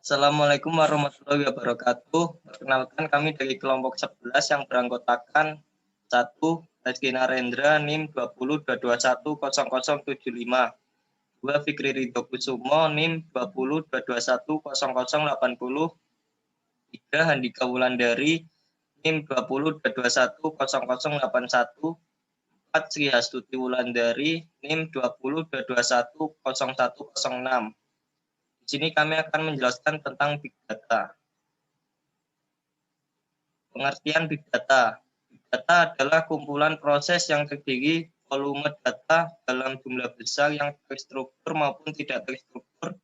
Assalamualaikum warahmatullahi wabarakatuh. Perkenalkan kami dari kelompok 11 yang beranggotakan 1. Rizky Narendra NIM 2022210075, 2. Fikri Ridho Kusumo NIM 2022210080, 3. Handika Wulandari NIM 2022210081, 4. Sri Hastuti Wulandari NIM 2022210106. Di sini kami akan menjelaskan tentang Big Data. Pengertian Big Data. Big Data adalah kumpulan proses yang terdiri volume data dalam jumlah besar yang terstruktur maupun tidak terstruktur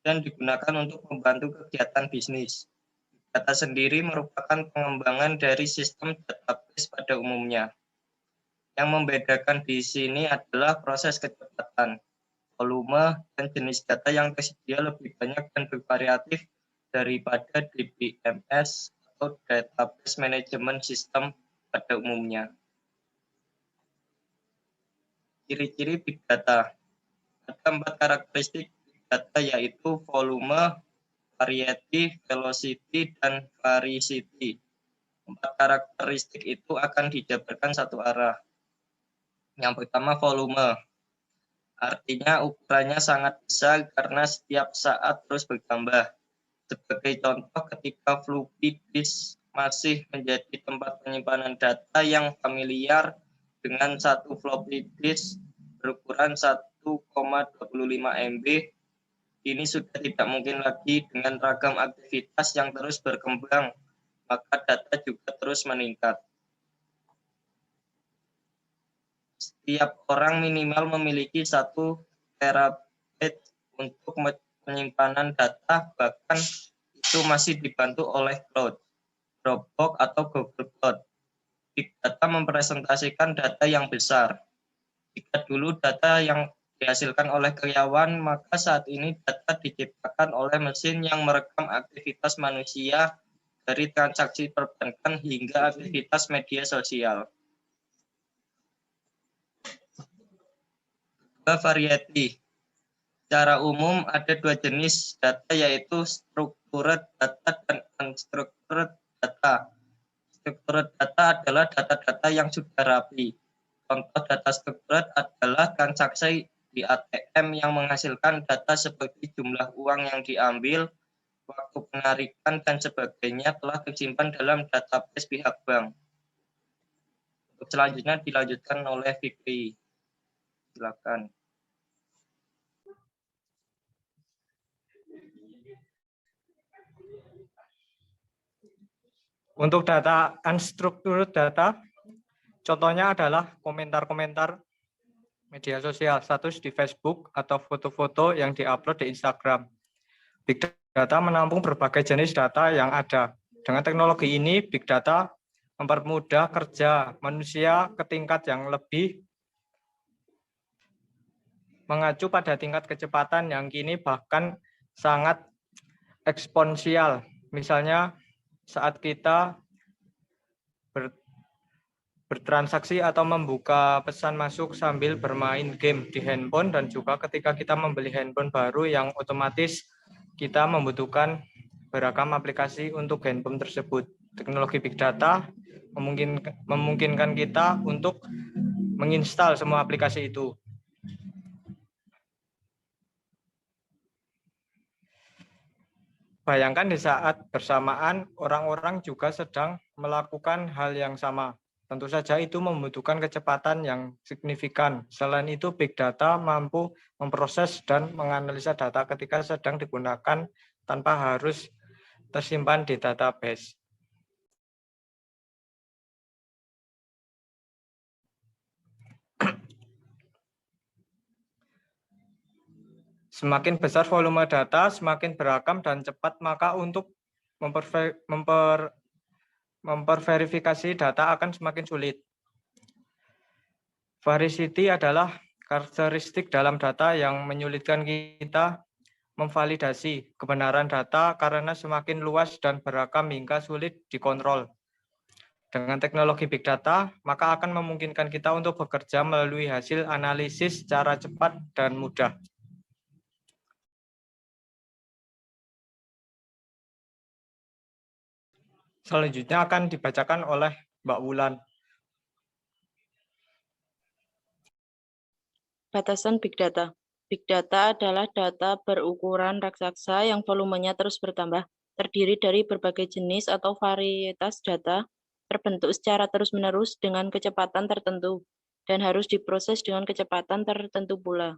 dan digunakan untuk membantu kegiatan bisnis. Big Data sendiri merupakan pengembangan dari sistem database pada umumnya. Yang membedakan di sini adalah proses kecepatan, volume, dan jenis data yang tersedia lebih banyak dan bervariatif daripada DBMS atau Database Management System pada umumnya. Ciri-ciri Big Data. Ada 4 karakteristik Big Data, yaitu volume, variety, velocity, dan varicity. 4 karakteristik itu akan dijabarkan satu arah. Yang pertama, volume. Artinya ukurannya sangat besar karena setiap saat terus bertambah. Sebagai contoh, ketika floppy disk masih menjadi tempat penyimpanan data yang familiar dengan satu floppy disk berukuran 1,25 MB, ini sudah tidak mungkin lagi dengan ragam aktivitas yang terus berkembang, maka data juga terus meningkat. Setiap orang minimal memiliki 1 terabyte untuk penyimpanan data, bahkan itu masih dibantu oleh cloud, Dropbox atau Google Cloud. Big Data mempresentasikan data yang besar. Jika dulu data yang dihasilkan oleh karyawan, maka saat ini data diciptakan oleh mesin yang merekam aktivitas manusia dari transaksi perbankan hingga aktivitas media sosial. Variety. Secara umum ada 2 jenis data, yaitu structured data dan unstructured data. Structured data adalah data-data yang sudah rapi. Contoh data structured adalah transaksi di ATM yang menghasilkan data seperti jumlah uang yang diambil, waktu penarikan, dan sebagainya telah tersimpan dalam database pihak bank. Untuk selanjutnya dilanjutkan oleh Fikri. Silakan. Untuk data unstructured data, contohnya adalah komentar-komentar media sosial, status di Facebook, atau foto-foto yang diupload di Instagram. Big Data menampung berbagai jenis data yang ada. Dengan teknologi ini, Big Data mempermudah kerja manusia ke tingkat yang lebih mengacu pada tingkat kecepatan yang kini bahkan sangat eksponensial. Misalnya, saat kita bertransaksi atau membuka pesan masuk sambil bermain game di handphone, dan juga ketika kita membeli handphone baru yang otomatis kita membutuhkan beragam aplikasi untuk handphone tersebut. Teknologi Big Data memungkinkan kita untuk menginstal semua aplikasi itu. Bayangkan di saat bersamaan orang-orang juga sedang melakukan hal yang sama. Tentu saja itu membutuhkan kecepatan yang signifikan. Selain itu, Big Data mampu memproses dan menganalisa data ketika sedang digunakan tanpa harus tersimpan di database. Semakin besar volume data, semakin beragam dan cepat, maka untuk memperverifikasi data akan semakin sulit. Variety adalah karakteristik dalam data yang menyulitkan kita memvalidasi kebenaran data karena semakin luas dan beragam hingga sulit dikontrol. Dengan teknologi Big Data, maka akan memungkinkan kita untuk bekerja melalui hasil analisis secara cepat dan mudah. Selanjutnya akan dibacakan oleh Mbak Wulan. Batasan Big Data. Big Data adalah data berukuran raksasa yang volumenya terus bertambah, terdiri dari berbagai jenis atau varietas data, terbentuk secara terus-menerus dengan kecepatan tertentu, dan harus diproses dengan kecepatan tertentu pula.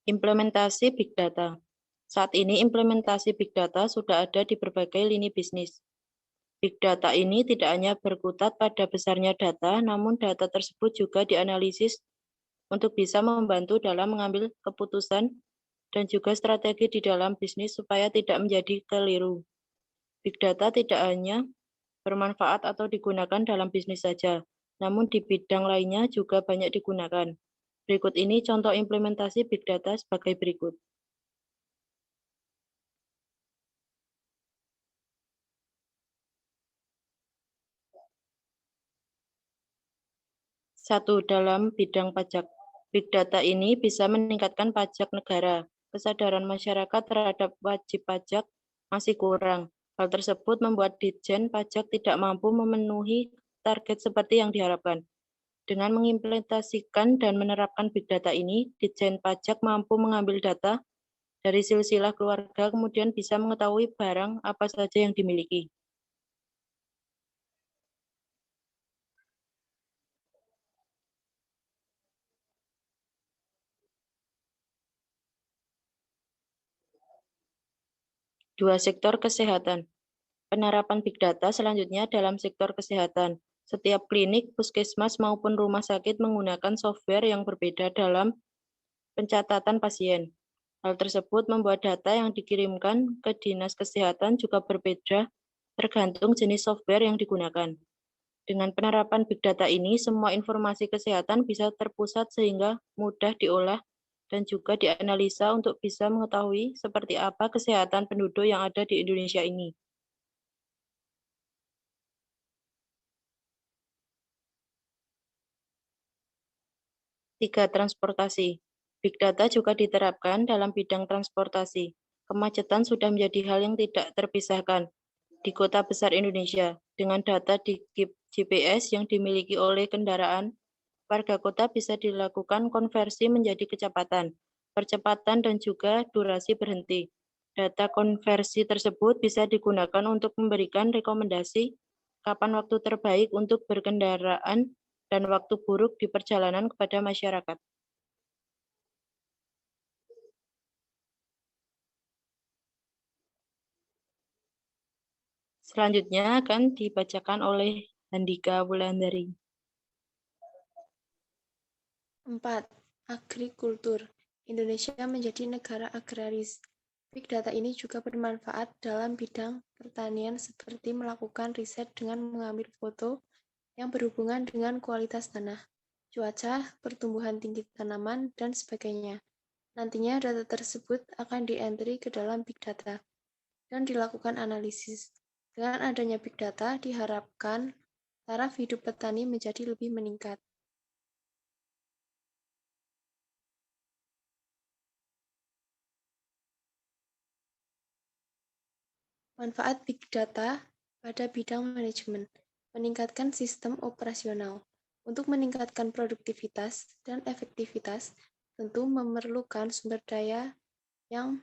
Implementasi Big Data. Saat ini implementasi Big Data sudah ada di berbagai lini bisnis. Big Data ini tidak hanya berkutat pada besarnya data, namun data tersebut juga dianalisis untuk bisa membantu dalam mengambil keputusan dan juga strategi di dalam bisnis supaya tidak menjadi keliru. Big Data tidak hanya bermanfaat atau digunakan dalam bisnis saja, namun di bidang lainnya juga banyak digunakan. Berikut ini contoh implementasi Big Data sebagai berikut. Satu, dalam bidang pajak. Big Data ini bisa meningkatkan pajak negara. Kesadaran masyarakat terhadap wajib pajak masih kurang. Hal tersebut membuat Ditjen Pajak tidak mampu memenuhi target seperti yang diharapkan. Dengan mengimplementasikan dan menerapkan Big Data ini, Ditjen Pajak mampu mengambil data dari silsilah keluarga, kemudian bisa mengetahui barang apa saja yang dimiliki. Dua, sektor kesehatan. Penerapan Big Data selanjutnya dalam sektor kesehatan. Setiap klinik, puskesmas, maupun rumah sakit menggunakan software yang berbeda dalam pencatatan pasien. Hal tersebut membuat data yang dikirimkan ke dinas kesehatan juga berbeda tergantung jenis software yang digunakan. Dengan penerapan Big Data ini, semua informasi kesehatan bisa terpusat sehingga mudah diolah dan juga dianalisa untuk bisa mengetahui seperti apa kesehatan penduduk yang ada di Indonesia ini. Tiga, transportasi. Big Data juga diterapkan dalam bidang transportasi. Kemacetan sudah menjadi hal yang tidak terpisahkan di kota besar Indonesia. Dengan data di GPS yang dimiliki oleh kendaraan, warga kota bisa dilakukan konversi menjadi kecepatan, percepatan, dan juga durasi berhenti. Data konversi tersebut bisa digunakan untuk memberikan rekomendasi kapan waktu terbaik untuk berkendaraan dan waktu buruk di perjalanan kepada masyarakat. Selanjutnya akan dibacakan oleh Handika Wulandari. 4. Agrikultur. Indonesia menjadi negara agraris. Big Data ini juga bermanfaat dalam bidang pertanian seperti melakukan riset dengan mengambil foto yang berhubungan dengan kualitas tanah, cuaca, pertumbuhan tinggi tanaman, dan sebagainya. Nantinya data tersebut akan di-entry ke dalam Big Data dan dilakukan analisis. Dengan adanya Big Data, diharapkan taraf hidup petani menjadi lebih meningkat. Manfaat Big Data pada bidang manajemen, meningkatkan sistem operasional. Untuk meningkatkan produktivitas dan efektivitas, tentu memerlukan sumber daya yang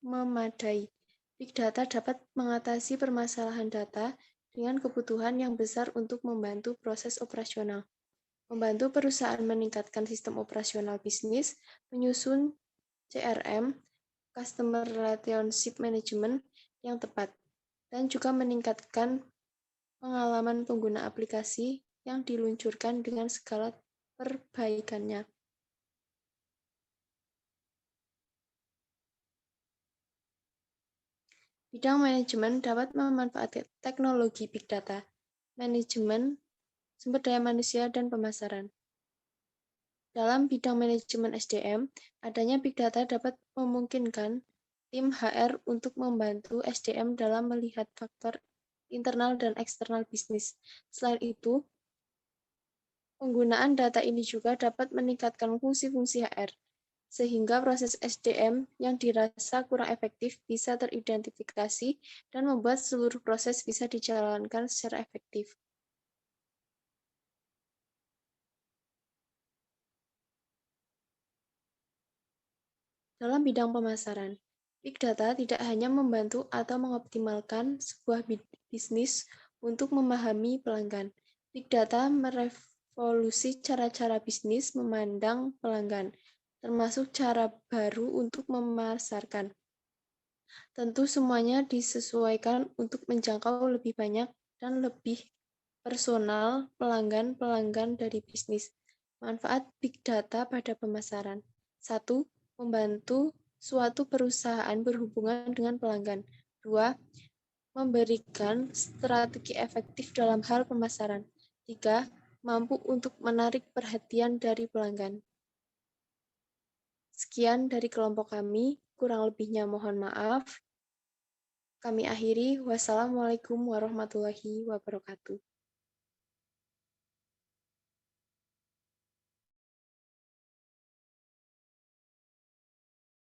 memadai. Big Data dapat mengatasi permasalahan data dengan kebutuhan yang besar untuk membantu proses operasional. Membantu perusahaan meningkatkan sistem operasional bisnis, menyusun CRM, Customer Relationship Management, yang tepat, dan juga meningkatkan pengalaman pengguna aplikasi yang diluncurkan dengan segala perbaikannya. Bidang manajemen dapat memanfaatkan teknologi Big Data, manajemen, sumber daya manusia, dan pemasaran. Dalam bidang manajemen SDM, adanya Big Data dapat memungkinkan tim HR untuk membantu SDM dalam melihat faktor internal dan eksternal bisnis. Selain itu, penggunaan data ini juga dapat meningkatkan fungsi-fungsi HR, sehingga proses SDM yang dirasa kurang efektif bisa teridentifikasi dan membuat seluruh proses bisa dijalankan secara efektif. Dalam bidang pemasaran, Big Data tidak hanya membantu atau mengoptimalkan sebuah bisnis untuk memahami pelanggan. Big Data merevolusi cara-cara bisnis memandang pelanggan, termasuk cara baru untuk memasarkan. Tentu semuanya disesuaikan untuk menjangkau lebih banyak dan lebih personal pelanggan-pelanggan dari bisnis. Manfaat Big Data pada pemasaran. 1. Membantu suatu perusahaan berhubungan dengan pelanggan. 2. Memberikan strategi efektif dalam hal pemasaran. 3. Mampu untuk menarik perhatian dari pelanggan. Sekian dari kelompok kami, kurang lebihnya mohon maaf. Kami akhiri, wassalamualaikum warahmatullahi wabarakatuh.